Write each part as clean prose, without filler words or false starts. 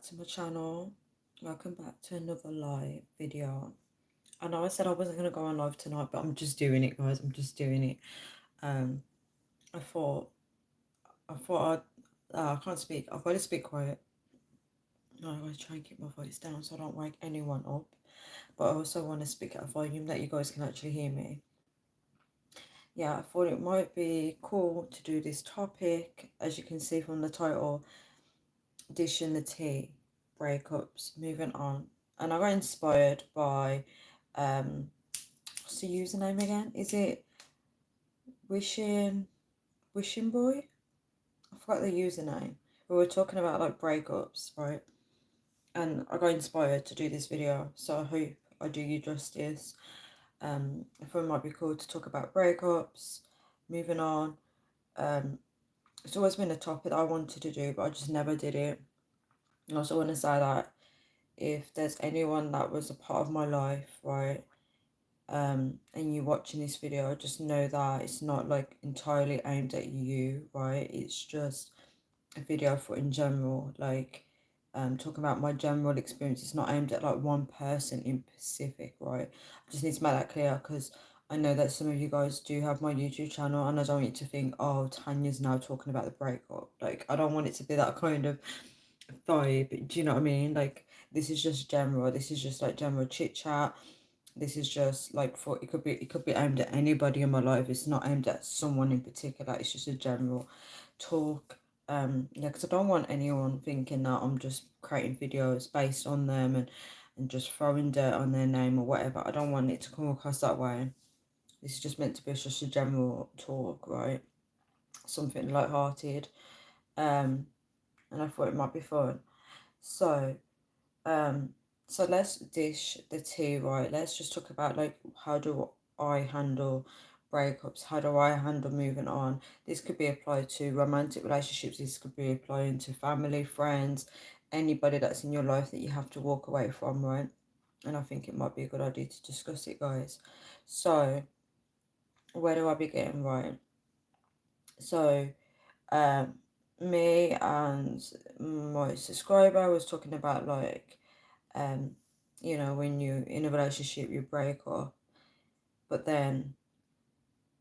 to my channel. Welcome back to another live video. I know I said I wasn't going to go on live tonight, but I'm just doing it, guys. I'm just doing it. Um, I thought, I can't speak. I've got to speak quiet. I'm going to try and keep my voice down so I don't wake anyone up. But I also want to speak at a volume that you guys can actually hear me. Yeah, I thought it might be cool to do this topic. As you can see from the title, dishing the tea, breakups, moving on. And I got inspired by what's the username again? Is it wishing boy? I forgot the username. We were talking about like breakups, right? And I got inspired to do this video, so I hope I do you justice. I thought it might be cool to talk about breakups, moving on. It's always been a topic that I wanted to do, but I just never did it. I also want to say that if there's anyone that was a part of my life, right, and you watching this video, just know that it's not like entirely aimed at you, right? It's just a video for in general, like talking about my general experience. It's not aimed at like one person in specific, right? I just need to make that clear because I know that some of you guys do have my YouTube channel, and I don't want you to think, oh, Tanya's now talking about the breakup. Like, I don't want it to be that kind of vibe. Do you know what I mean? Like, this is just general. This is just like general chit chat. This is just like for it could be aimed at anybody in my life. It's not aimed at someone in particular. It's just a general talk. Yeah, because I don't want anyone thinking that I'm just creating videos based on them and just throwing dirt on their name or whatever. I don't want it to come across that way. This is just meant to be just a general talk, right? Something light-hearted. And I thought it might be fun. So, um, so let's dish the tea, right? Let's just talk about like how do I handle breakups? How do I handle moving on? This could be applied to romantic relationships. This could be applying to family, friends, anybody that's in your life that you have to walk away from, right? And I think it might be a good idea to discuss it, guys. So, where do I begin, right? So, um, me and my subscriber was talking about like um, when you're in a relationship, you break up, but then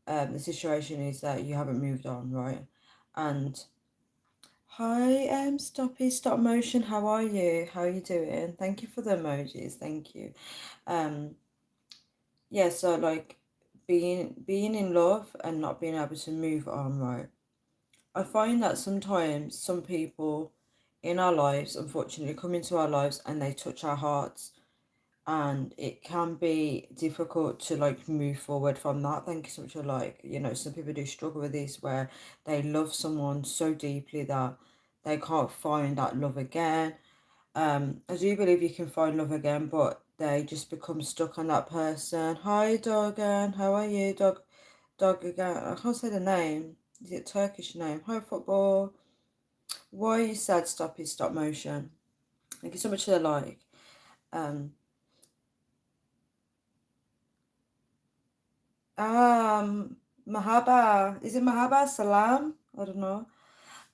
the situation is that you haven't moved on, right? And hi, Stoppy Stop Motion, how are you? How are you doing? Thank you for the emojis, thank you. Um, yeah, so like being in love and not being able to move on, right? I find that sometimes some people in our lives, unfortunately, come into our lives and they touch our hearts, and it can be difficult to like move forward from that. Thank you so much for like, some people do struggle with this where they love someone so deeply that they can't find that love again. I do believe you can find love again, but they just become stuck on that person. Hi, Dogan, how are you? Dog again, I can't say the name. Is it Turkish name? Hi, football. Why are you sad? Stop motion. Thank you so much for the like. um Um, Mahaba. Is it Mahaba? Salam? I don't know.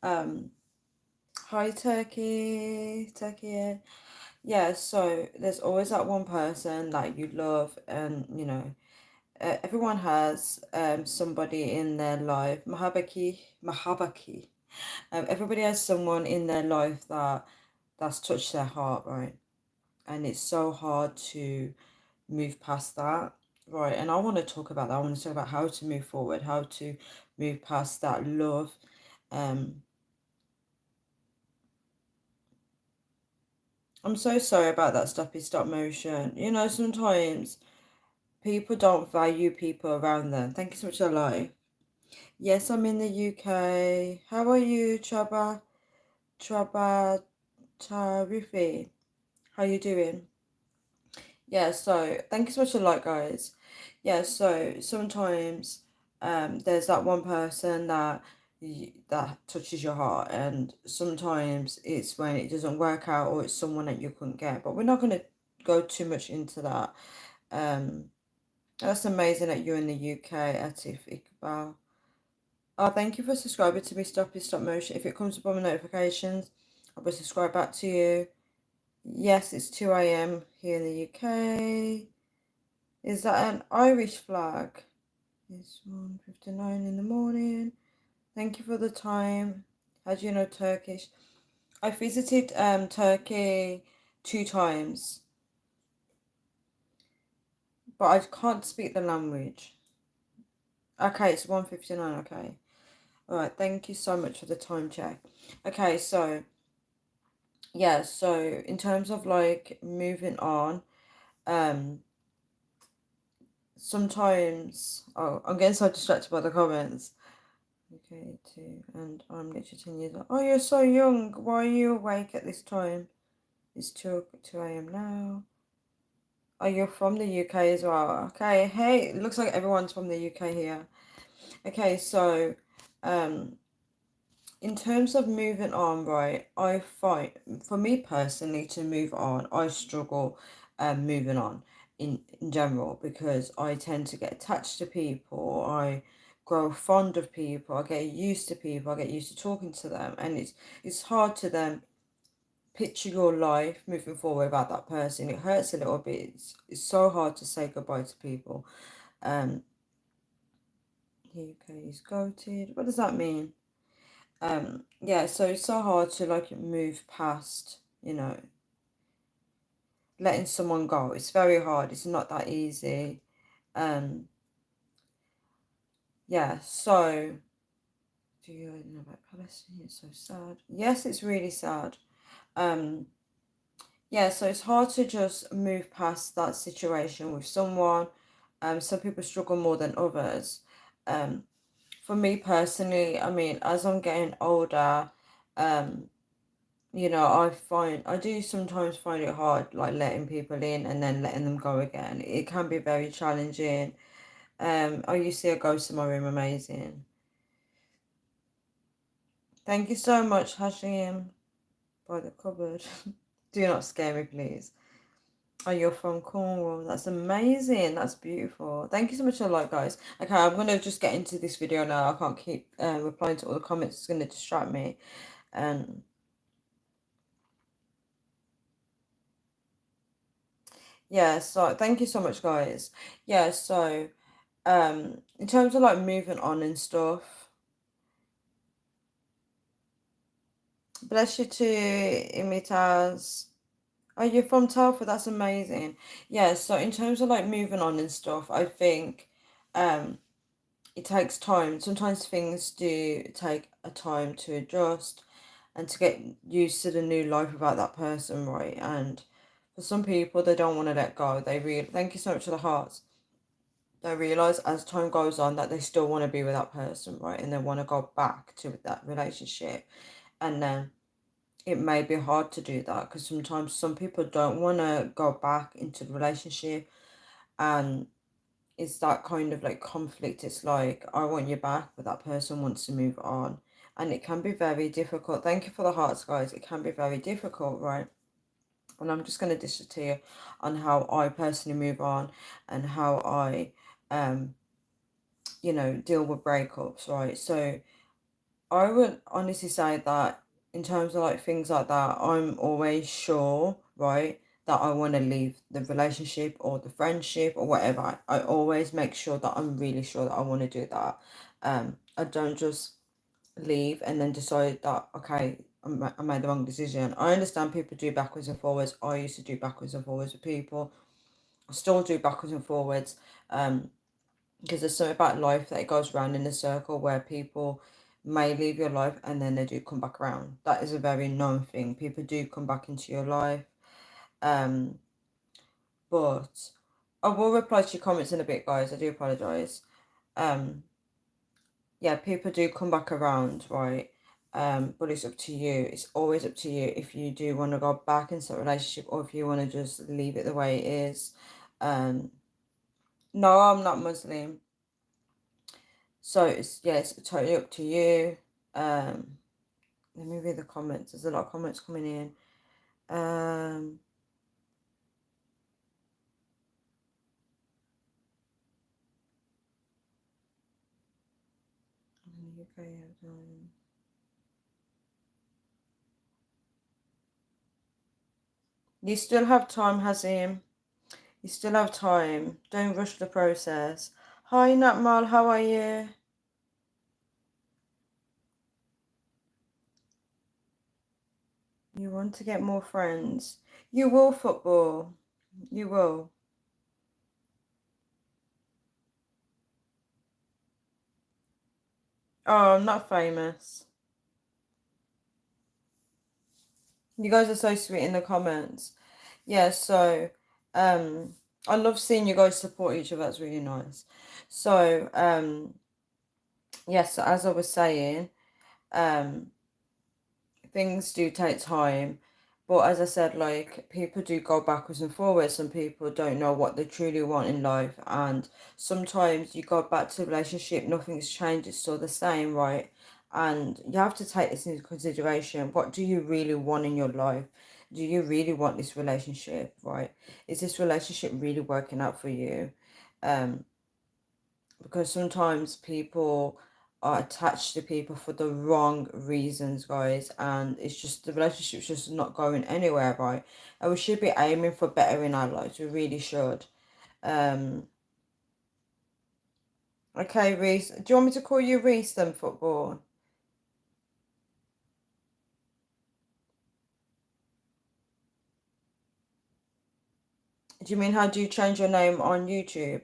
Um, hi Turkey. Turkey. Yeah, so there's always that one person that you love, and everyone has somebody in their life. Mahabaki. Everybody has someone in their life that's touched their heart, right? And it's so hard to move past that, right? And I want to talk about that. I want to talk about how to move forward, how to move past that love. um I'm so sorry about that stop motion. Sometimes people don't value people around them. Thank you so much for life. Yes, I'm in the UK. How are you, Traba Tarifi? How you doing? Yeah, so thank you so much for like, guys. Yeah, so sometimes there's that one person that touches your heart, and sometimes it's when it doesn't work out or it's someone that you couldn't get. But we're not going to go too much into that. Um, that's amazing that you're in the UK, Atif Iqbal. Oh, thank you for subscribing to me, Stop Motion. If it comes up on my notifications, I'll be subscribed back to you. Yes, it's 2 a.m. here in the UK. Is that an Irish flag? It's 1:59 in the morning. Thank you for the time. How do you know Turkish? I visited Turkey 2 times, but I can't speak the language. Okay, it's 1:59, okay. Alright, thank you so much for the time check. Okay, so yeah, so in terms of like moving on, um sometimes I'm getting so distracted by the comments. Okay, too, and I'm literally 10 years old. Oh, you're so young. Why are you awake at this time? It's 2 a.m. now. Oh, you're from the UK as well. Okay, hey, it looks like everyone's from the UK here. Okay, so um in terms of moving on, right, I find for me personally to move on, I struggle moving on in general because I tend to get attached to people. I grow fond of people. I get used to people. I get used to talking to them, and it's hard to then picture your life moving forward without that person. It hurts a little bit. It's so hard to say goodbye to people. Um, UK is goated. What does that mean? Yeah, so it's so hard to like move past, letting someone go. It's very hard. It's not that easy. Um, yeah, so do you know about Palestine? It's so sad. Yes, it's really sad. Um, yeah, so it's hard to just move past that situation with someone. Some people struggle more than others. Um, for me personally, I mean, as I'm getting older, um, I do sometimes find it hard, like letting people in and then letting them go again. It can be very challenging. Oh, you see a ghost in my room, amazing. Thank you so much, Hashim, by the cupboard. Do not scare me, please. Oh, you're from Cornwall. That's amazing. That's beautiful. Thank you so much for the like, guys. Okay, I'm gonna just get into this video now. I can't keep replying to all the comments. It's gonna distract me. Um, yeah. So thank you so much, guys. Yeah. So in terms of like moving on and stuff, bless you too, Imitas. Oh, you're from Telford, that's amazing. Yeah, so in terms of like moving on and stuff, I think um it takes time. Sometimes things do take a time to adjust and to get used to the new life without that person, right? And for some people they don't want to let go. Thank you so much for the hearts. They realize as time goes on that they still want to be with that person, right? And they want to go back to that relationship. And then it may be hard to do that because sometimes some people don't want to go back into the relationship, and it's that kind of like conflict. It's like, I want you back, but that person wants to move on. And it can be very difficult. Thank you for the hearts, guys. It can be very difficult, right? And I'm just going to dish it to you on how I personally move on and how I um deal with breakups, right? So I would honestly say that in terms of like things like that, I'm always sure, right, that I want to leave the relationship or the friendship or whatever. I always make sure that I'm really sure that I want to do that. I don't just leave and then decide that, okay, I made the wrong decision. I understand people do backwards and forwards. I used to do backwards and forwards with people. I still do backwards and forwards. Because there's something about life that it goes around in a circle where people may leave your life and then they do come back around. That is a very known thing. People do come back into your life. Um, but I will reply to your comments in a bit, guys. I do apologize. Um, yeah, people do come back around, right? But it's up to you. It's always up to you if you do want to go back into a relationship or if you want to just leave it the way it is. Um, no, I'm not Muslim. So it's totally up to you. Um, Let me read the comments. There's a lot of comments coming in. UK, You still have time, Hazim. You still have time. Don't rush the process. Hi, Natmal, how are you? You want to get more friends. You will, football. You will. Oh, I'm not famous. You guys are so sweet in the comments. Yeah, so um I love seeing you guys support each other. That's really nice. So yes, as I was saying, um things do take time. But as I said, like people do go backwards and forwards. Some people don't know what they truly want in life, and sometimes you go back to a relationship, nothing's changed, it's still the same, right? And you have to take this into consideration. What do you really want in your life? Do you really want this relationship, right? Is this relationship really working out for you? Um, because sometimes people are attached to people for the wrong reasons, guys, and it's just the relationship's just not going anywhere, right? And we should be aiming for better in our lives. We really should. Um, okay, Reese. Do you want me to call you Reese then, football? Do you mean how do you change your name on YouTube?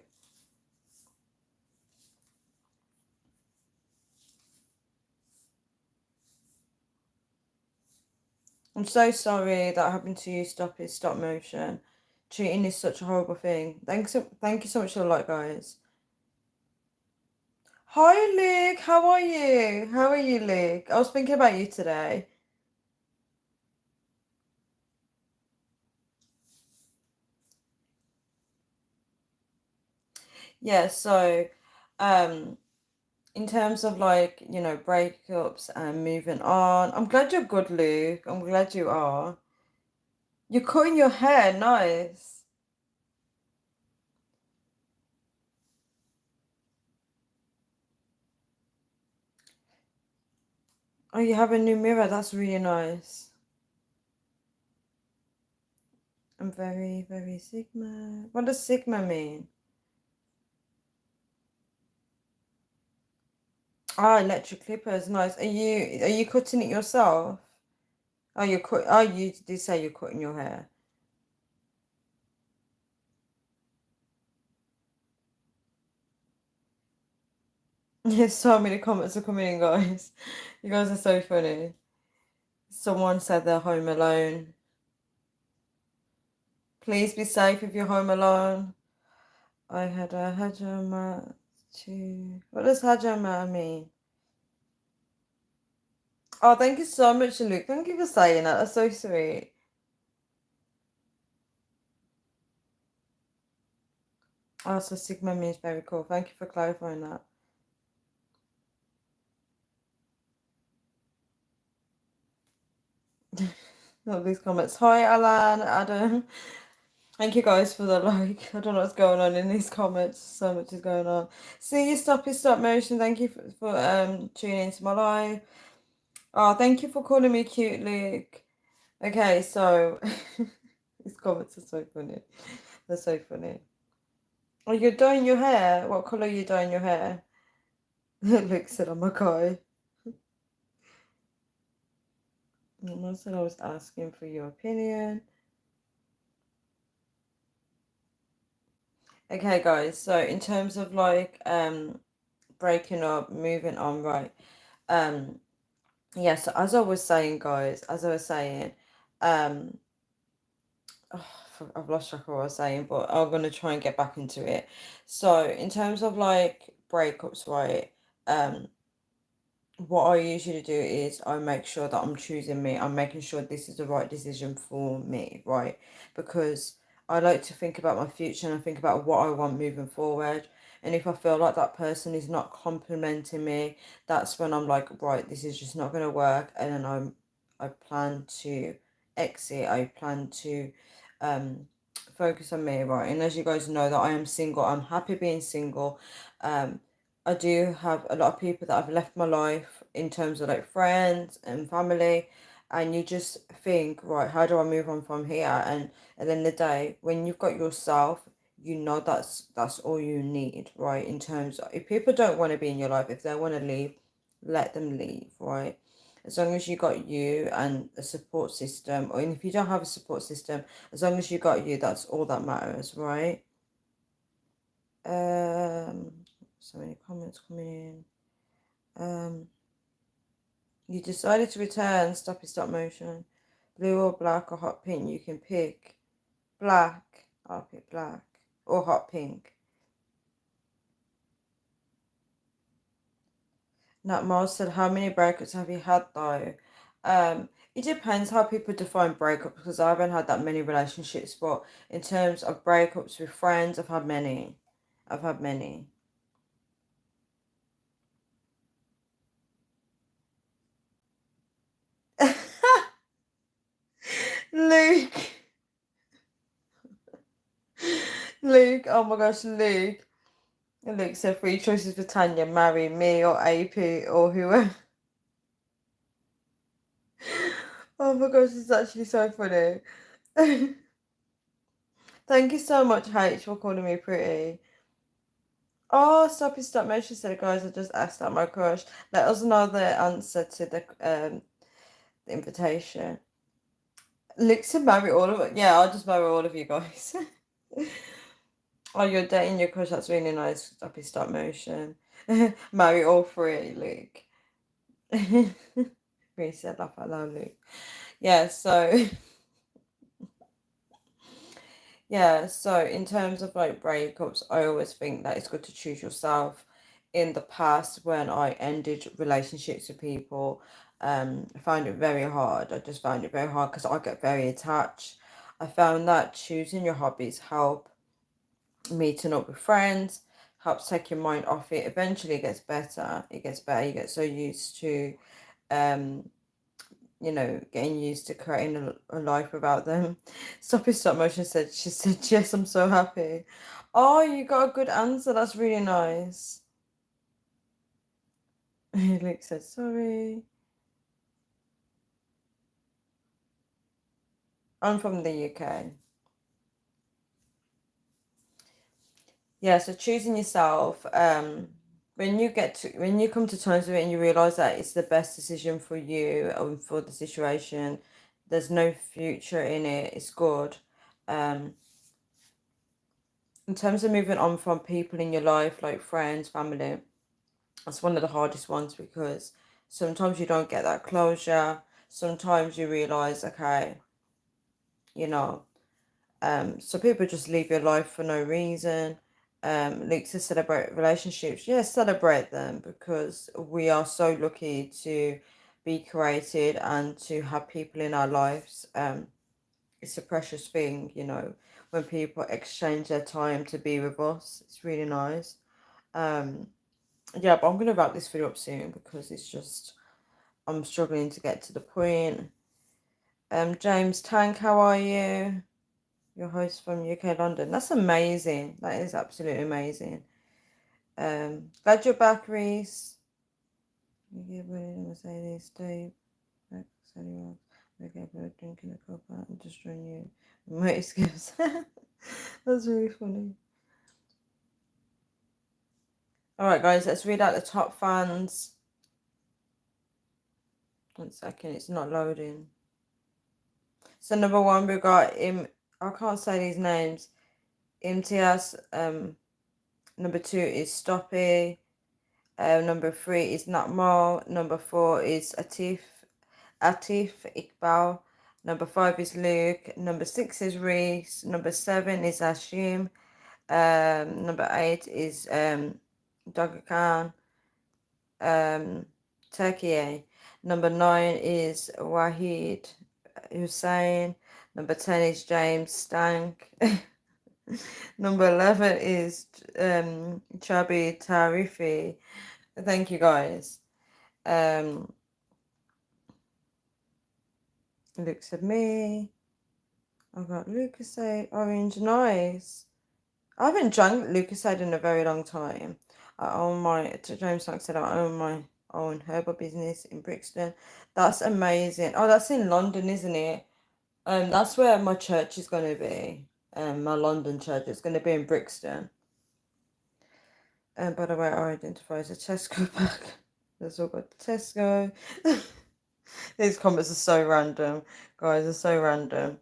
I'm so sorry that happened to you. Stop it. Stop motion. Cheating is such a horrible thing. Thank you so much for the like, guys. Hi, Luke. How are you? How are you, Luke? I was thinking about you today. Yeah, so um in terms of like, breakups and moving on, I'm glad you're good, Luke. I'm glad you are. You're cutting your hair, nice. Oh, you have a new mirror, that's really nice. I'm very, very Sigma. What does Sigma mean? Ah, electric clippers, nice. Are you cutting it yourself? Oh, you did say you're cutting your hair. Yes, so many comments are coming in, guys. You guys are so funny. Someone said they're home alone. Please be safe if you're home alone. I had a hajama too. What does hajama mean? Oh, thank you so much, Luke. Thank you for saying that. That's so sweet. Oh, so Sigma means very cool. Thank you for clarifying that. All these comments. Hi, Alan, Adam. Thank you guys for the like. I don't know what's going on in these comments. So much is going on. See you, stop motion. Thank you for tuning into my live. Oh, thank you for calling me cute, Luke. Okay, so these comments are so funny. They're so funny. Oh, you're dyeing your hair? What colour are you dyeing your hair? Luke said I'm a guy. I said I was asking for your opinion. Okay, guys, so in terms of like breaking up, moving on, right? Um yeah, so as I was saying, guys, um oh, I've lost track of what I was saying, but I'm gonna try and get back into it. So in terms of like breakups, right? Um what I usually do is I make sure that I'm choosing me. I'm making sure this is the right decision for me, right? Because I like to think about my future and I think about what I want moving forward. And if I feel like that person is not complimenting me, that's when I'm like, right, this is just not going to work. And then I plan to exit. I plan to um focus on me, right? And as you guys know that I am single, I'm happy being single. Um, I do have a lot of people that have left my life in terms of like friends and family. and you just think, right, how do I move on from here? And at the end of the day, when you've got yourself, you know that's all you need, right? In terms of, if people don't want to be in your life, if they want to leave, let them leave, right? As long as you got you and a support system, or if you don't have a support system, as long as you got you, that's all that matters, right? So many comments coming in. You decided to return stop motion. Blue or black or hot pink, you can pick black. I'll pick black or hot pink. Nat Mars said, how many breakups have you had though? It depends how people define breakups, because I haven't had that many relationships, but in terms of breakups with friends, I've had many. I've had many. Luke. Luke, oh my gosh, Luke. Luke said three choices for Tanya: marry me or AP or whoever. Oh my gosh, it's actually so funny. Thank you so much, H, for calling me pretty. Oh, stop motion said, guys, I just asked out my crush. Let us know the answer to the invitation. Luke said marry all of it. Yeah, I'll just marry all of you guys. Oh, you're dating your crush. That's really nice. Stop motion. Marry all three, Luke. Really said laugh out loud, Luke. Yeah, so yeah, so in terms of like breakups, I always think that it's good to choose yourself. In the past, when I ended relationships with people, I found it very hard. I just found it very hard because I get very attached. I found that choosing your hobbies help, meeting up with friends helps take your mind off it. Eventually it gets better. It gets better. You get so used to um getting used to creating a life without them. Stop motion said, she said, yes, I'm so happy. Oh, you got a good answer. That's really nice. Luke said, sorry. I'm from the UK. Yeah, so choosing yourself, when you come to terms with it and you realize that it's the best decision for you and for the situation, there's no future in it, it's good. In terms of moving on from people in your life, like friends, family, that's one of the hardest ones, because sometimes you don't get that closure. Sometimes you realize, okay, you know, so people just leave your life for no reason. Like to celebrate relationships, yeah, celebrate them, because we are so lucky to be created and to have people in our lives. It's a precious thing, when people exchange their time to be with us. It's really nice. Yeah, but I'm gonna wrap this video up soon because it's just I'm struggling to get to the point. James Tank, how are you? Your host from UK London. That's amazing. That is absolutely amazing. Glad you're back, Reese. You get ready to Mercedes, Dave. Okay, but drinking a cup and destroying you. Mate skips. That's really funny. Alright guys, let's read out the top fans. 1 second, it's not loading. So number one, we got I can't say these names. Imtiaz. Number two is Stoppy. Number three is Natmal. Number four is Atif Iqbal. Number five is Luke. Number six is Reese. Number seven is Hashim. Number eight is Dogger Khan. Turkey. Number nine is Wahid Hussein. Number 10 is James Stank. Number 11 is Chabi Tarifi. Thank you guys. Looks at me. I've got Lucasade Orange. Nice. I haven't drunk Lucasade in a very long time. I own my, James Stank said I own my own herbal business in Brixton. That's amazing. Oh, that's in London, isn't it? That's where my church is going to be. My London church. It's going to be in Brixton. And by the way, I identify as a Tesco bag. There's all got Tesco. These comments are so random, guys. Are so random.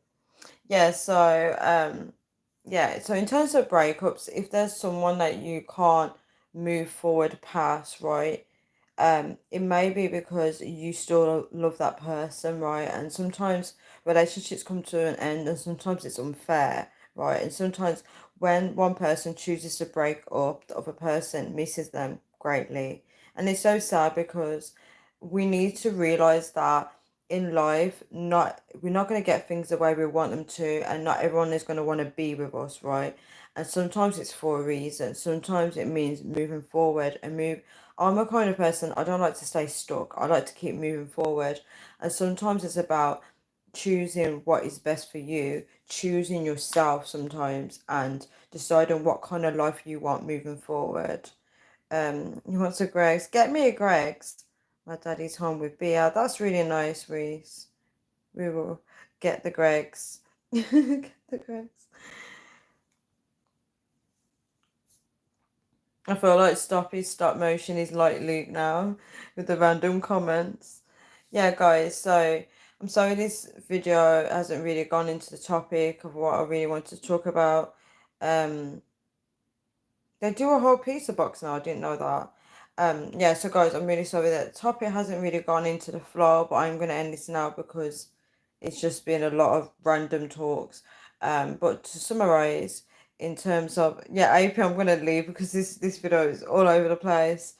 Yeah. So in terms of breakups, if there's someone that you can't move forward past, right? It may be because you still love that person, right? And sometimes relationships come to an end, and sometimes it's unfair, right? And sometimes when one person chooses to break up, the other person misses them greatly. And it's so sad because we need to realize that in life, not we're not going to get things the way we want them to, and not everyone is going to want to be with us, right? And sometimes it's for a reason. Sometimes it means moving forward and move. I'm a kind of person, I don't like to stay stuck. I like to keep moving forward. And sometimes it's about choosing what is best for you, choosing yourself sometimes, and deciding what kind of life you want moving forward. You want a Greg's? Get me a Greg's. My daddy's home with beer. That's really nice, Reese. We will get the Greg's. Get the Greg's. I feel like stop motion is like Luke now with the random comments. Yeah, guys, so I'm sorry this video hasn't really gone into the topic of what I really want to talk about. Um, they do a whole pizza box now, I didn't know that. Yeah, so guys, I'm really sorry that the topic hasn't really gone into the flow, but I'm gonna end this now because it's just been a lot of random talks. But to summarize, in terms of yeah, AP, I'm gonna leave because this video is all over the place.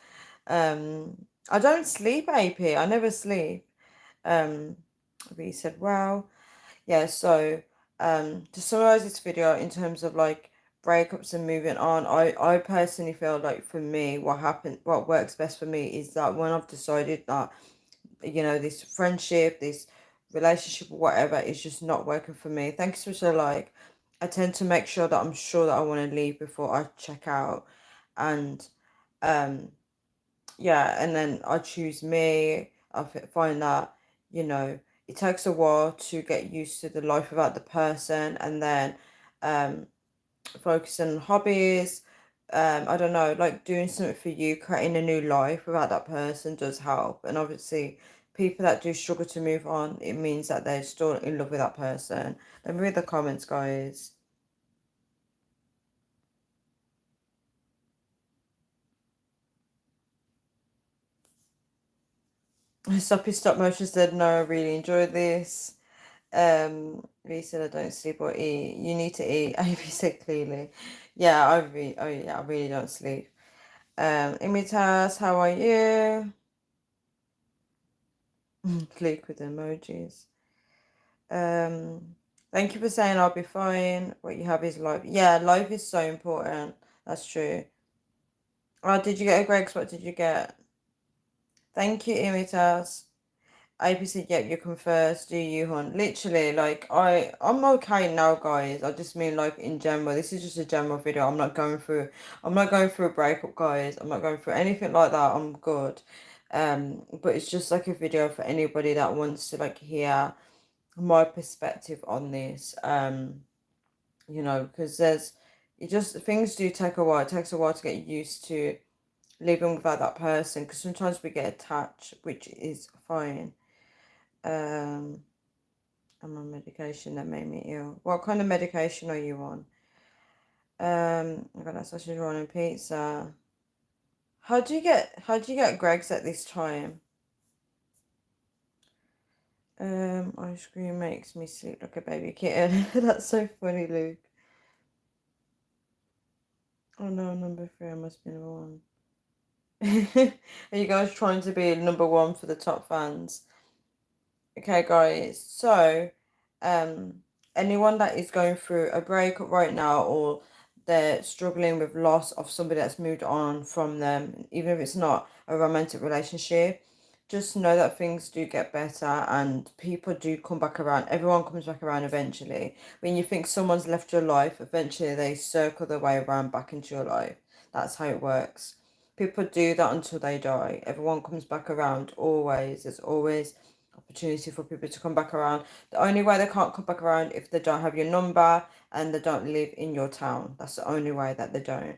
I don't sleep, AP. I never sleep. Um, we said wow. Yeah, so to summarize this video in terms of like breakups and moving on, I personally feel like for me, what works best for me is that when I've decided that, this friendship, this relationship or whatever is just not working for me. Thanks for so like I tend to make sure that I'm sure that I want to leave before I check out. And um yeah, and then I choose me. Find that, you know, it takes a while to get used to the life without the person, and then um, focusing on hobbies. I don't know, like doing something for you, creating a new life without that person does help. And obviously, people that do struggle to move on, it means that they're still in love with that person. Let me read the comments, guys. Stop Motion said, no, I really enjoyed this. Lee said I don't sleep or eat. You need to eat. Amy said clearly. Yeah, oh yeah, I really don't sleep. Imitas, how are you? Click with emojis. Thank you for saying I'll be fine. What you have is life. Yeah, life is so important. That's true. Oh, did you get a Greg's? What did you get? Thank you, Imitas. AP said, yep, you come first, do you, hon? Literally, like, I'm okay now, guys. I just mean, like, in general. This is just a general video. I'm not going through a breakup, guys. I'm not going through anything like that. I'm good. But it's just, like, a video for anybody that wants to, like, hear my perspective on this. Because things do take a while. It takes a while to get used to living without that person. Because sometimes we get attached, which is fine. I'm on medication that made me ill. What kind of medication are you on? I got that sausage roll and pizza. How do you get Greg's at this time? Ice cream makes me sleep like a baby kitten. That's so funny, Luke. Oh no, number 3, I must be number 1. Are you guys trying to be number 1 for the top fans? Okay, guys. So, um, anyone that is going through a breakup right now, or they're struggling with loss of somebody that's moved on from them, even if it's not a romantic relationship, just know that things do get better and people do come back around. Everyone comes back around eventually. When you think someone's left your life, eventually they circle their way around back into your life. That's how it works. People do that until they die. Everyone comes back around always. There's always opportunity for people to come back around. The only way they can't come back around if they don't have your number and they don't live in your town. That's the only way that they don't.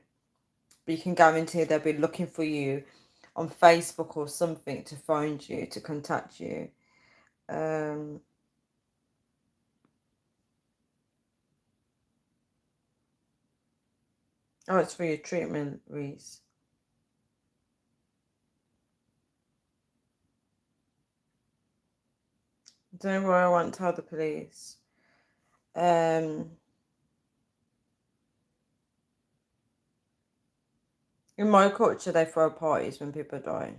But you can guarantee they'll be looking for you on Facebook or something to find you, to contact you. Oh, it's for your treatment, Reese. Don't worry, I won't tell the police. In my culture, they throw parties when people die.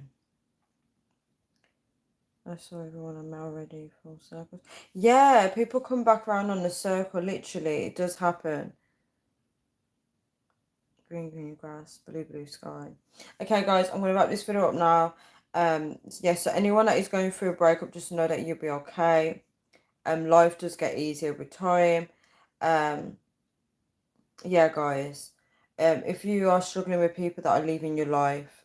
I saw everyone I'm already full circles. Yeah, people come back around on the circle, literally. It does happen. Green, green grass, blue, blue sky. Okay, guys, I'm going to wrap this video up now. So anyone that is going through a breakup, just know that you'll be okay. Life does get easier with time. Yeah, guys. If you are struggling with people that are leaving your life,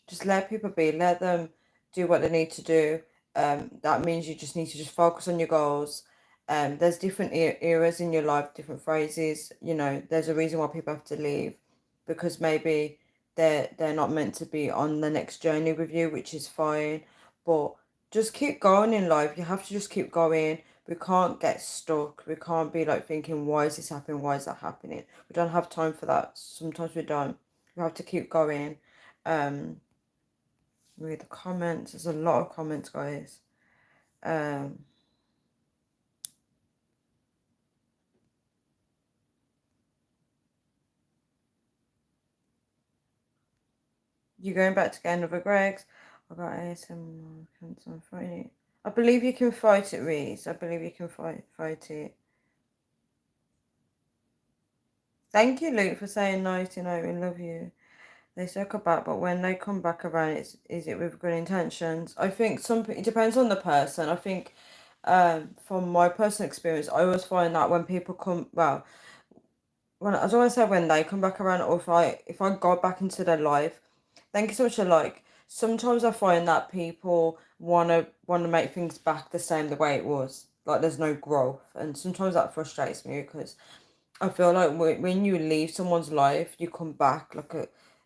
just let people be. Let them do what they need to do. That means you just need to just focus on your goals. There's different eras in your life, different phases. You know, there's a reason why people have to leave, because maybe they're not meant to be on the next journey with you, which is fine. But just keep going in life. You have to just keep going. We can't get stuck. We can't be like thinking, why is this happening? Why is that happening? We don't have time for that. Sometimes we don't. We have to keep going. Read the comments. There's a lot of comments, guys. You're going back to get another Greg's. I got ASM on Friday. I believe you can fight it, Reese. I believe you can fight it. Thank you, Luke, for saying night. You know, we love you. They circle back, but when they come back around, is it with good intentions? I think it depends on the person. I think, from my personal experience, I always find that when people come, well, when I don't want to say when they come back around, or if I go back into their life. Thank you so much. Like, sometimes I find that people wanna make things back the way it was. Like, there's no growth, and sometimes that frustrates me because I feel like when you leave someone's life, you come back like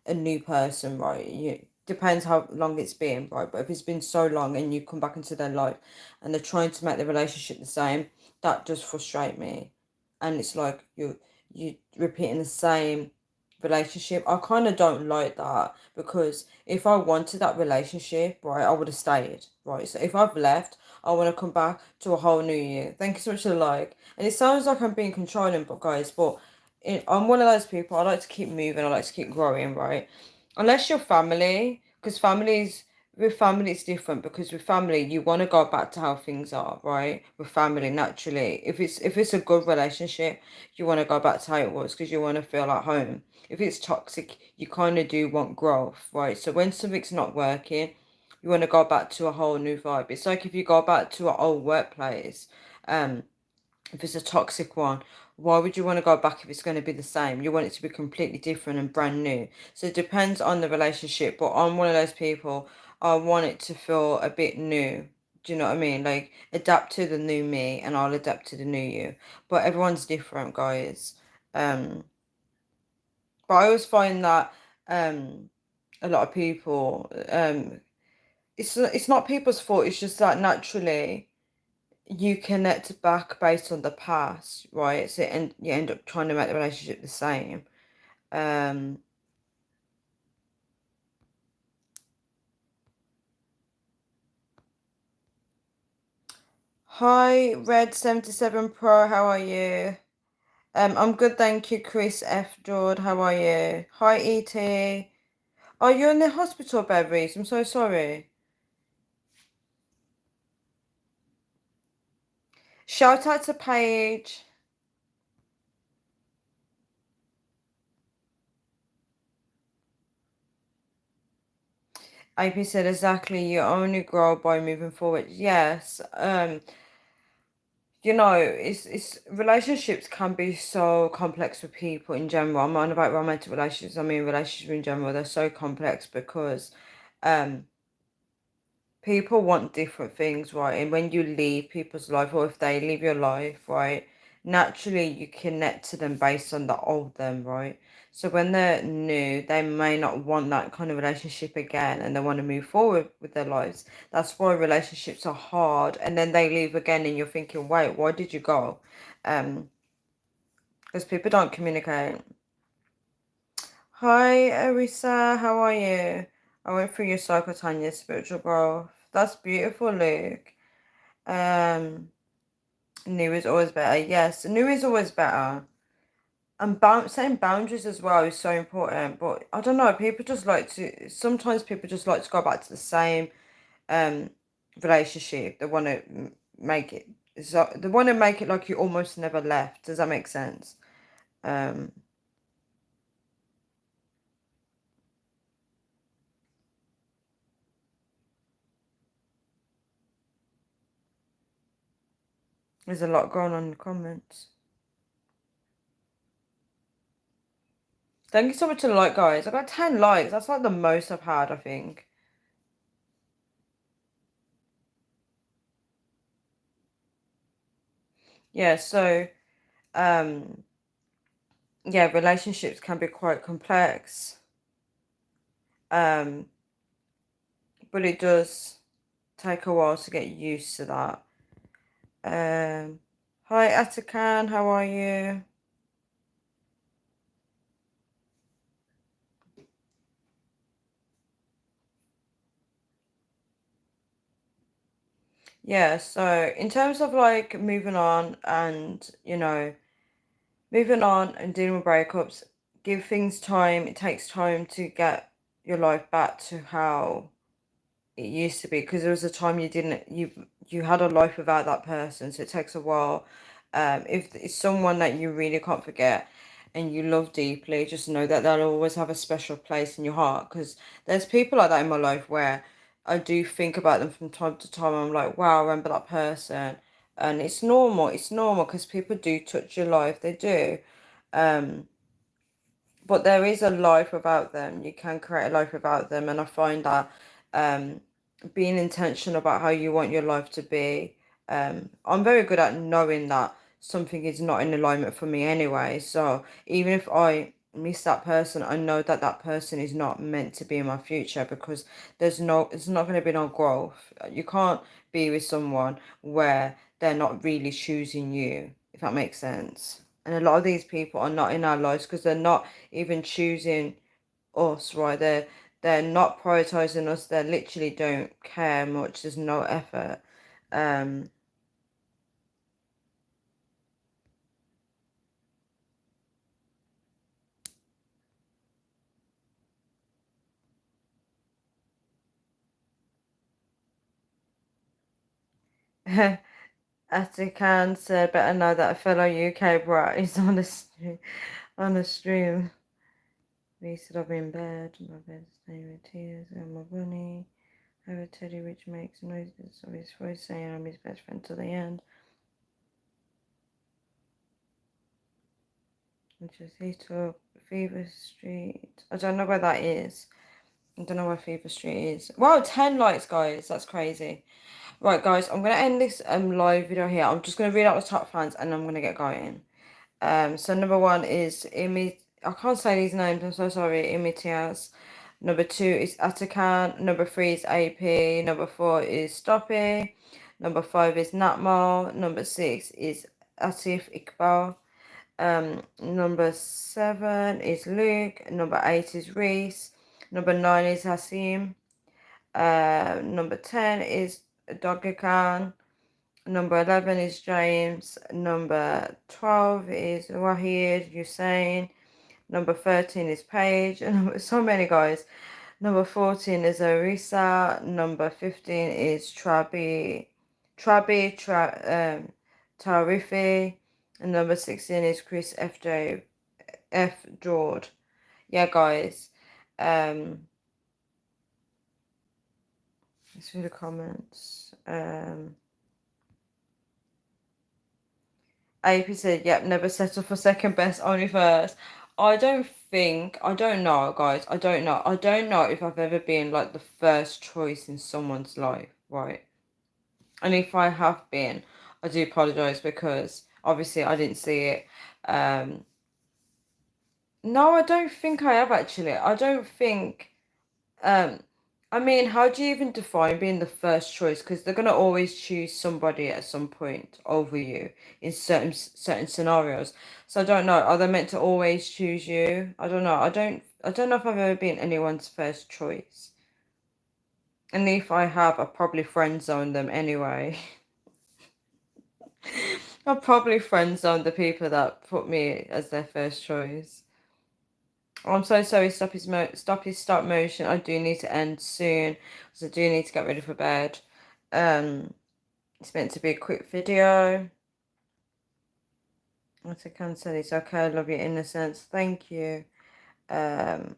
a new person, right? You depends how long it's been, right? But if it's been so long and you come back into their life and they're trying to make the relationship the same, that does frustrate me. And it's like you repeating the same relationship. I kind of don't like that, because if I wanted that relationship, right, I would have stayed, right? So if I've left, I want to come back to a whole new year. Thank you so much for the like. And it sounds like I'm being controlling, but guys, I'm one of those people. I like to keep moving. I like to keep growing, right? Unless you're family, because with family it's different, because with family you want to go back to how things are, right? With family, naturally, if it's a good relationship, you want to go back to how it was because you want to feel at home. If it's toxic, you kind of do want growth, right? So when something's not working, you want to go back to a whole new vibe. It's like if you go back to an old workplace, if it's a toxic one, why would you want to go back if it's going to be the same? You want it to be completely different and brand new. So it depends on the relationship, but I'm one of those people, I want it to feel a bit new. Do you know what I mean? Like, adapt to the new me and I'll adapt to the new you. But everyone's different, guys. Um, but I always find that a lot of people, it's not people's fault, it's just that naturally you connect back based on the past, right? So and you end up trying to make the relationship the same. Um, Hi, Red77 Pro, how are you? I'm good, thank you, Chris F. Jord, how are you? Hi, ET. Are you in the hospital bed, Reese? I'm so sorry. Shout out to Paige. AP said exactly, you only grow by moving forward. Yes. you know, it's relationships can be so complex for people in general. I'm not on about romantic relationships. I mean relationships in general. They're so complex because um people want different things, right? And when you leave people's life, or if they leave your life, right, naturally you connect to them based on the old them, right? So when they're new, they may not want that kind of relationship again and they want to move forward with their lives. That's why relationships are hard. And then they leave again and you're thinking, wait, why did you go? Because people don't communicate. Hi, Arisa, how are you? I went through your cycle, Tanya, spiritual growth. That's beautiful, Luke. Um, New is always better. Yes, new is always better. And setting boundaries as well is so important. But I don't know, people just like to, sometimes people just like to go back to the same um relationship. They want to make it, so they want to make it like you almost never left. Does that make sense? Um, there's a lot going on in the comments. Thank you so much to the like, guys. I got 10 likes. That's like the most I've had, I think. Yeah, so um yeah, relationships can be quite complex. Um, but it does take a while to get used to that. Um, hi Atakan, how are you? Yeah, so in terms of like moving on and moving on and dealing with breakups, give things time. It takes time to get your life back to how it used to be because there was a time you had a life without that person, so it takes a while. If it's someone that you really can't forget and you love deeply, just know that they'll always have a special place in your heart because there's people like that in my life where I do think about them from time to time. I'm like, wow, I remember that person. And it's normal because people do touch your life, they do. Um, but there is a life without them. You can create a life without them, and I find that um, being intentional about how you want your life to be. I'm very good at knowing that something is not in alignment for me anyway. So even if I miss that person, I know that that person is not meant to be in my future because it's not going to be no growth. You can't be with someone where they're not really choosing you, if that makes sense. And a lot of these people are not in our lives because they're not even choosing us, right? They're not prioritizing us. They literally don't care much. There's no effort. Um, Atikan said, better know that a fellow UK brat is on on the stream. We said I've been in bed, my bed staying with tears, and my bunny. I have a teddy which makes noises of his voice saying I'm his best friend to the end. Which is Little Fever Street. I don't know where that is. I don't know where Fever Street is. Wow, 10 likes, guys. That's crazy. Right, guys, I'm going to end this live video here. I'm just going to read out the top fans and I'm going to get going. So number one is I can't say these names. I'm so sorry. Imitias. Number two is Atakan. Number three is AP. Number four is Stoppy. Number five is Natmal. Number six is Asif Iqbal. Number seven is Luke. Number eight is Reese. Number nine is Hasim. Number 10 is Dogger Khan. Number 11 is James. Number 12 is Wahid Hussein. Number 13 is Paige. And so many guys. Number 14 is Arisa. Number 15 is Tarifi. And number 16 is Chris F. Jord. Yeah, guys. Um, let's read the comments. AP said, yep, never settle for second best, only first. I don't know, guys. I don't know. I don't know if I've ever been like the first choice in someone's life, right? And if I have been, I do apologize because obviously I didn't see it. Um, no, I don't think I have actually. I don't think. Um, I mean, how do you even define being the first choice? Because they're gonna always choose somebody at some point over you in certain scenarios. So I don't know. Are they meant to always choose you? I don't know. I don't know if I've ever been anyone's first choice. And if I have, I probably friend zoned them anyway. I probably friend zoned the people that put me as their first choice. Oh, I'm so sorry. Stop his stop motion. I do need to end soon, because I do need to get ready for bed. Um, it's meant to be a quick video. What I can say is okay. I love your innocence. Thank you. Um,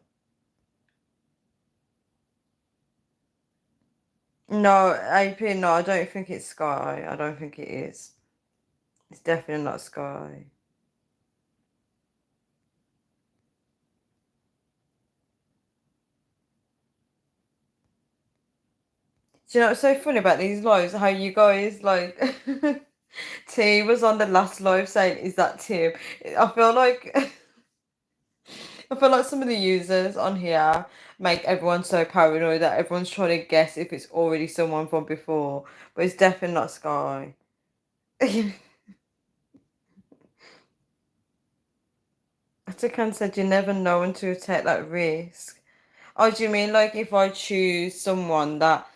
no, AP. No, I don't think it's Sky. I don't think it is. It's definitely not Sky. Do you know what's so funny about these lives? How you guys like T was on the last live saying, "Is that Tim?" I feel like I feel like some of the users on here make everyone so paranoid that everyone's trying to guess if it's already someone from before, but it's definitely not Sky. Atakan said you never know until you take that risk. Oh, do you mean like if I choose someone that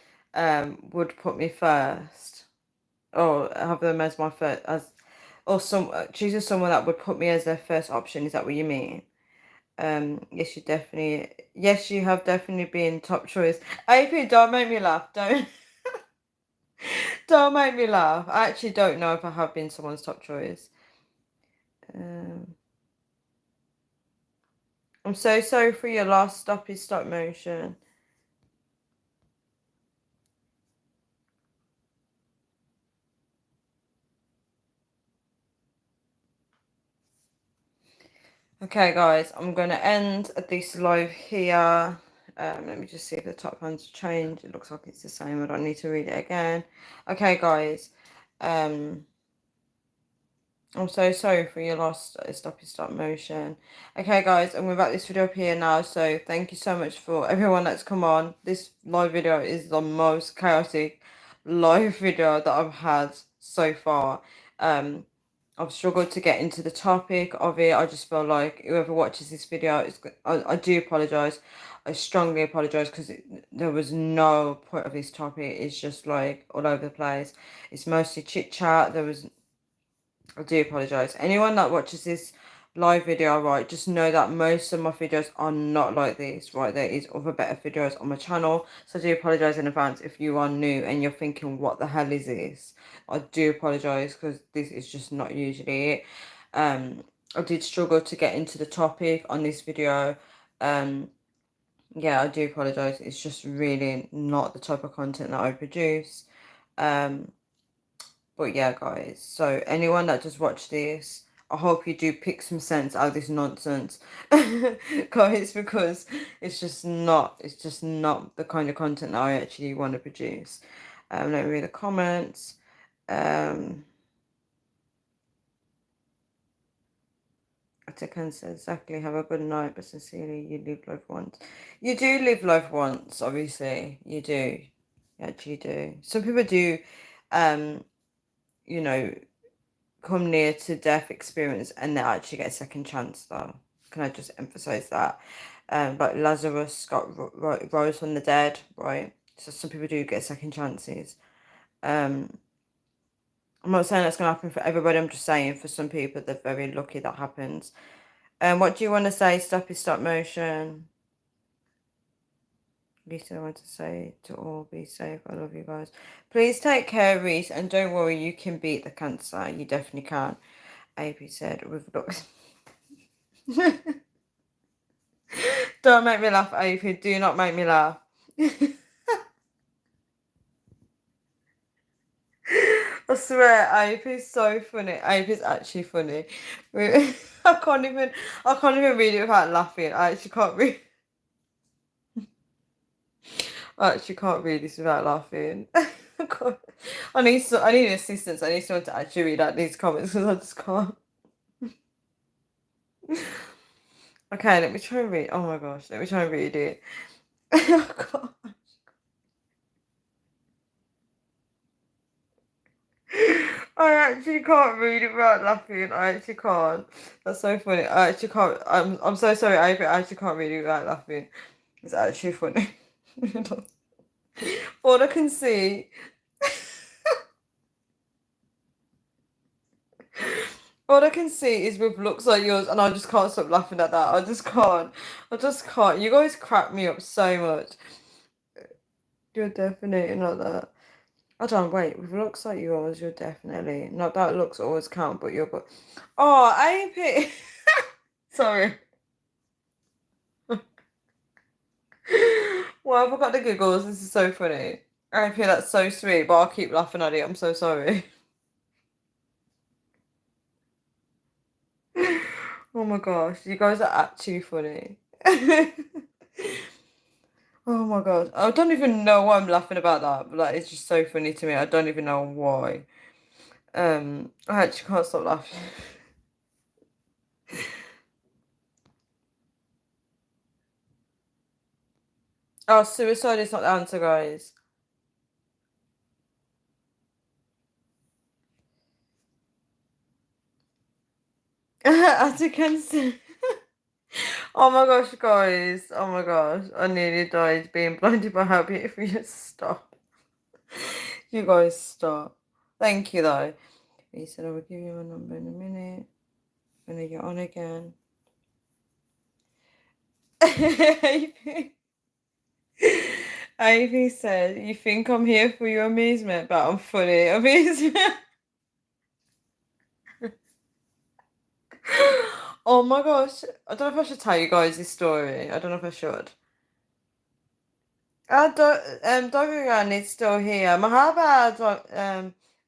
would put me first, or have them as my first as, or choosing someone that would put me as their first option? Is that what you mean? Yes, you have definitely been top choice. AP, don't make me laugh. Don't make me laugh. I actually don't know if I have been someone's top choice. Um, I'm so sorry for your last stop motion. Okay, guys, I'm going to end this live here. Let me just see if the top one's changed. It looks like it's the same. I don't need to read it again. Okay, guys. Um, I'm so sorry for your lost stop motion. Okay, guys, I'm going to wrap this video up here now. So thank you so much for everyone that's come on. This live video is the most chaotic live video that I've had so far. I've struggled to get into the topic of it. I just feel like whoever watches this video, I do apologise. I strongly apologise because there was no point of this topic. It's just like all over the place. It's mostly chit chat. I do apologise. Anyone that watches this live video, right, just know that most of my videos are not like this, right? There is other better videos on my channel. So I do apologise in advance if you are new and you're thinking, what the hell is this? I do apologise because this is just not usually it. I did struggle to get into the topic on this video. Yeah, I do apologise. It's just really not the type of content that I produce. But yeah, guys, so anyone that just watched this, I hope you do pick some sense out of this nonsense, guys, because it's just not the kind of content that I actually want to produce. Let me read the comments. Atakan says, exactly, have a good night, but sincerely, you live life once. You do live life once, obviously. You do. You actually do. Some people do, um, you know, come near to death experience and they actually get a second chance though. Can I just emphasize that? Like Lazarus rose from the dead, right? So some people do get second chances. Um, I'm not saying that's going to happen for everybody. I'm just saying for some people they're very lucky that happens. What do you want to say? Stop motion. Lisa, I want to say to all, be safe. I love you guys. Please take care, Reese, and don't worry, you can beat the cancer. You definitely can. AP said with looks. Don't make me laugh, AP. Do not make me laugh. I swear, Ape is so funny. Ape is actually funny. I can't even, I can't even read it without laughing. I actually can't read. I actually can't read this without laughing. I can't- I need assistance. I need someone to actually read out these comments because I just can't. Okay, let me try and read. Oh my gosh, let me try and read it. Oh God. I actually can't read it without laughing. I actually can't. That's so funny. I actually can't. I'm so sorry. I actually can't read it without laughing. It's actually funny. All I can see, all I can see is with looks like yours, and I just can't stop laughing at that. I just can't. I just can't. You guys crack me up so much. You're definitely not that. I don't wait. With looks like yours, you're definitely not that looks always count, but you're. But oh, AP. Sorry. Well, I forgot the giggles. This is so funny. AP, that's so sweet, but I'll keep laughing at it. I'm so sorry. Oh my gosh, you guys are actually funny. Oh my god. I don't even know why I'm laughing about that, but like it's just so funny to me. I don't even know why. I actually can't stop laughing. Oh, suicide is not the answer, guys. As you can see. Oh my gosh, guys. Oh my gosh. I nearly died being blinded by how beautiful you stop. You guys stop. Thank you though. He said I would give you my number in a minute. When I get on again. Ivy said, you think I'm here for your amusement, but I'm funny. Amusement. Oh my gosh. I don't know if I should tell you guys this story. I don't know if I should. Dogagan is still here. Mahaba,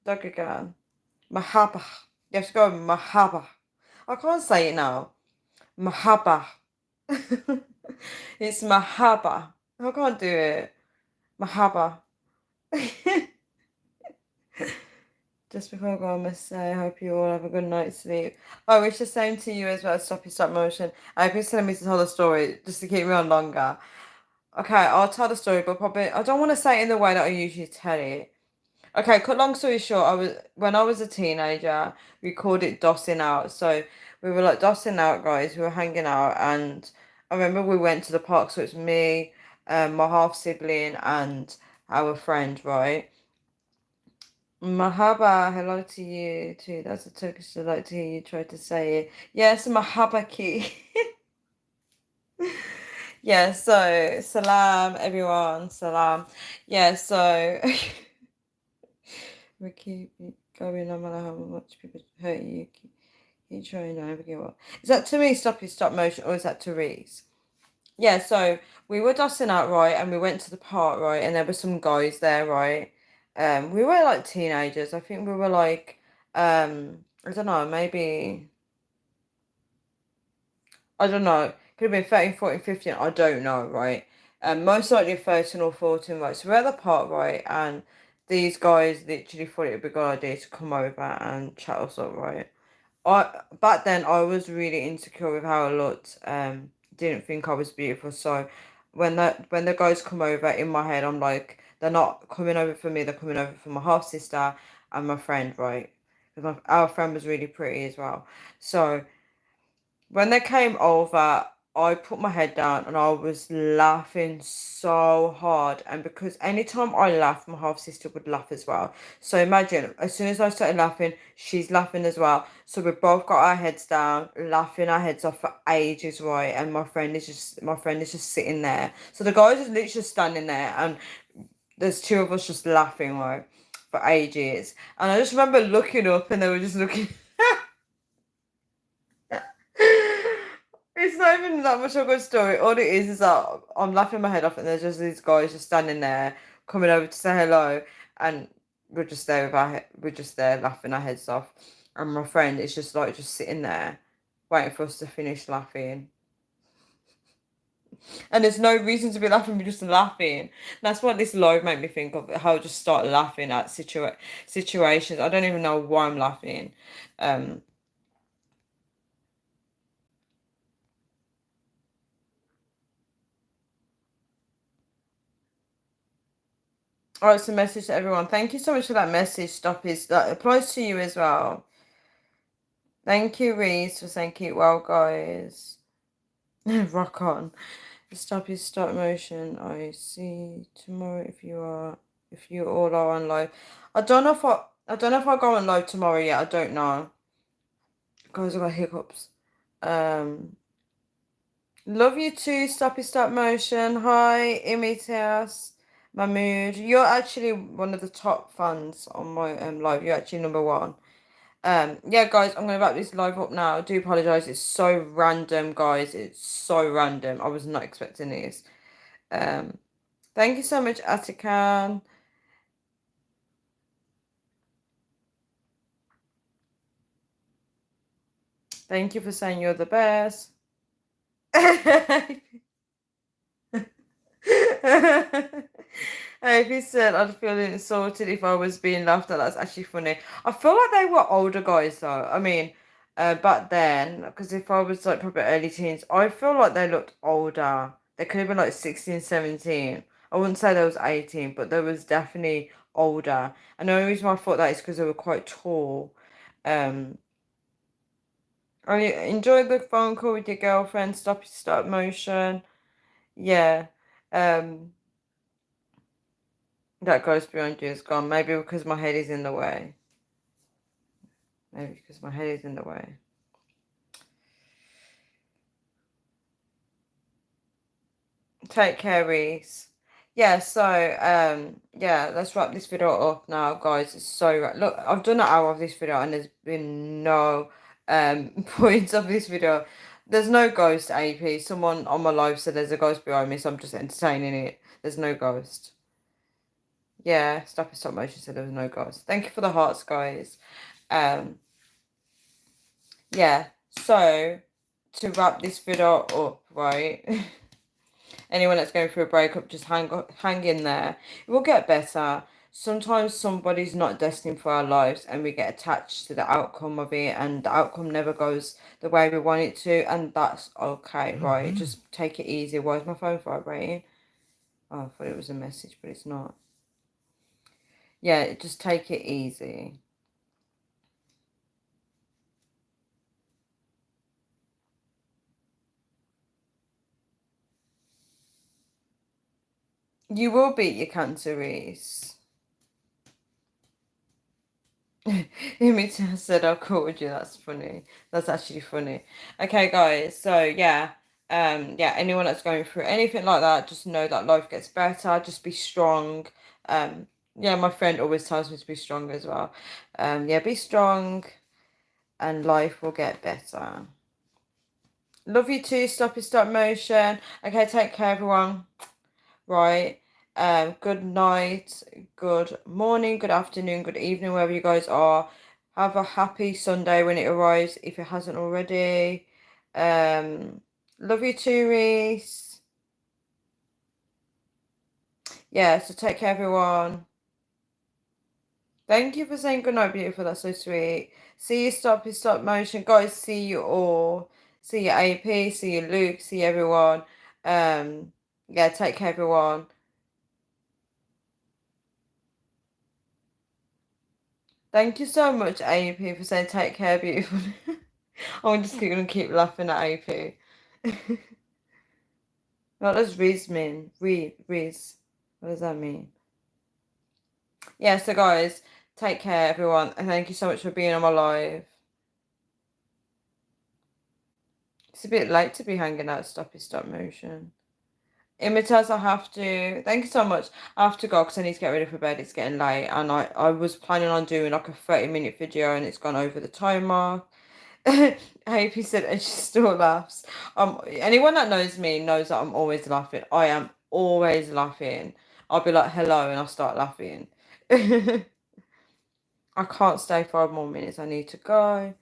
Dogagan. Mahaba. You have to go Mahaba. I can't say it now. Mahaba. It's Mahaba. I can't do it. Mahaba. Just before I go, I must say, I hope you all have a good night's sleep. I wish the same to you as well. Stop motion. I hope you're telling me to tell the story just to keep me on longer. Okay, I'll tell the story, but probably I don't want to say it in the way that I usually tell it. Okay, cut long story short, when I was a teenager, we called it dossing out. So we were like dossing out, guys. We were hanging out, and I remember we went to the park. So it's me, my half sibling, and our friend, right? Mahaba, hello to you too. That's a Turkish delight to hear you try to say it. Yes, mahaba ki. Yeah, so salam everyone, salam. Yeah, so we keep it going no matter how much people hurt you. Keep trying, don't ever give up. Is that to me stop motion or is that to Reese? Yeah, so we were dusting out, right, and we went to the park, right, and there were some guys there, right. We were like teenagers. I think we were like, I don't know, maybe I don't know. Could have been 13, 14, 15. I don't know, right? Most likely 13 or 14, right? So we're at the park, right? And these guys literally thought it would be a good idea to come over and chat us up, right? Back then I was really insecure with how I looked. Didn't think I was beautiful. So when the guys come over in my head, I'm like, they're not coming over for me, they're coming over for my half sister and my friend, right? Because our friend was really pretty as well. So when they came over, I put my head down and I was laughing so hard. And because anytime I laughed, my half sister would laugh as well. So imagine, as soon as I started laughing, she's laughing as well. So we both got our heads down, laughing our heads off for ages, right? And my friend is just sitting there. So the guys are literally just standing there, and there's two of us just laughing, right, for ages. And I just remember looking up, and they were just looking. It's not even that much of a good story. All it is that I'm laughing my head off, and there's just these guys just standing there, coming over to say hello, and we're just there with we're just there laughing our heads off, and my friend is just like just sitting there waiting for us to finish laughing. And there's no reason to be laughing, we're just laughing. That's what this live made me think of, how I just start laughing at situations. I don't even know why I'm laughing. Um, oh, it's a message to everyone. Thank you so much for that message, Stoppies. That applies to you as well. Thank you, Reese, for saying keep well, guys. Rock on. Stoppies start motion. I see tomorrow if you all are on live. I don't know if I'll go on live tomorrow yet. I don't know. Guys, I got hiccups. Um, love you too, Stoppy Stop Motion. Hi, Imitas, Mahmood. You're actually one of the top fans on my live. You're actually number one. Yeah, guys, I'm gonna wrap this live up now. I do apologize. It's so random, guys. It's so random. I was not expecting this. Um, thank you so much, Atakan. Thank you for saying you're the best. If he said I'd feel insulted if I was being laughed at, that's actually funny. I feel like they were older guys though. I mean, back then, because if I was like probably early teens, I feel like they looked older. They could have been like 16, 17. I wouldn't say they was 18, but they was definitely older. And the only reason why I thought that is because they were quite tall. Um, I enjoyed the phone call with your girlfriend, stop motion. Yeah. Um, that goes beyond you is gone. Maybe because my head is in the way. Maybe because my head is in the way. Take care, Reese. Yeah, so yeah, let's wrap this video up now, guys. It's so look, I've done an hour of this video and there's been no points of this video. There's no ghost, AP. Someone on my live said there's a ghost behind me, so I'm just entertaining it. There's no ghost. Yeah, stop motion said there was no ghost. Thank you for the hearts, guys. Um yeah, so to wrap this video up, right? Anyone that's going through a breakup, just hang in there. It will get better. Sometimes somebody's not destined for our lives and we get attached to the outcome of it, and the outcome never goes the way we want it to, and that's okay, right? Just take it easy. Why is my phone vibrating? Oh, I thought it was a message, but it's not. Yeah, just take it easy. You will beat your cancer, Reese. Imita said I called you. That's funny. That's actually funny. Okay, guys. So yeah, yeah. Anyone that's going through anything like that, just know that life gets better. Just be strong. Yeah. My friend always tells me to be strong as well. Yeah. Be strong, and life will get better. Love you too. Stop motion. Okay. Take care, everyone. Right. Good night, good morning, good afternoon, good evening, wherever you guys are. Have a happy Sunday when it arrives, if it hasn't already. Um, love you too, Reese. Yeah, so take care, everyone. Thank you for saying goodnight, beautiful. That's so sweet. See you, stop motion, guys. See you all. See you, AP. See you, Luke. See everyone. Yeah, take care, everyone. Thank you so much, AP, for saying take care, beautiful. I'm just gonna keep laughing at AP. What does Riz mean? Riz. What does that mean? Yeah, so guys, take care, everyone, and thank you so much for being on my live. It's a bit late to be hanging out stop motion. Imitas, I have to. Thank you so much. I have to go because I need to get ready for bed. It's getting late, and I was planning on doing like a 30-minute video, and it's gone over the time mark. AP said, and she still laughs. Anyone that knows me knows that I'm always laughing. I am always laughing. I'll be like, hello, and I'll start laughing. I can't stay 5 more minutes. I need to go.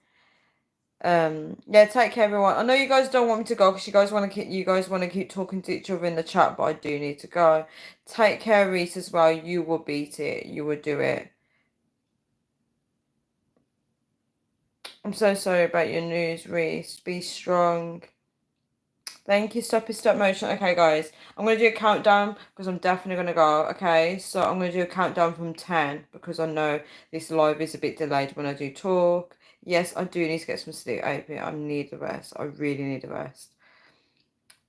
Yeah, take care everyone. I know you guys don't want me to go because you guys want to keep talking to each other in the chat, but I do need to go. Take care, Reese, as well. You will beat it. You will do it. I'm so sorry about your news, Reese. Be strong. Thank you, Stop Motion. Okay, guys, I'm going to do a countdown because I'm definitely going to go. Okay, so I'm going to do a countdown from 10 because I know this live is a bit delayed when I do talk. Yes, I do need to get some sleep, AP. I need the rest. I really need the rest.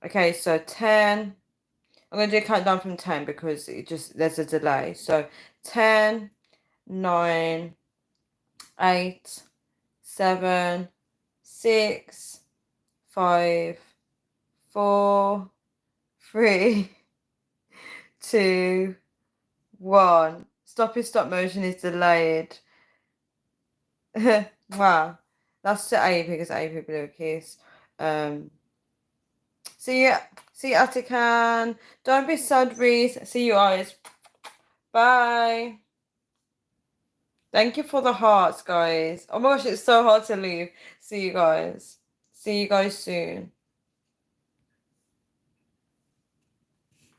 Okay, so 10. I'm going to do a countdown from 10 because there's a delay. So 10, 9, 8, 7, 6, 5, 4, 3, 2, 1. Stop motion is delayed. Wow. That's to AP because AP blew a kiss. See you, Atakan. Don't be sad, Reese. See you guys. Bye. Thank you for the hearts, guys. Oh my gosh, it's so hard to leave. See you guys. See you guys soon.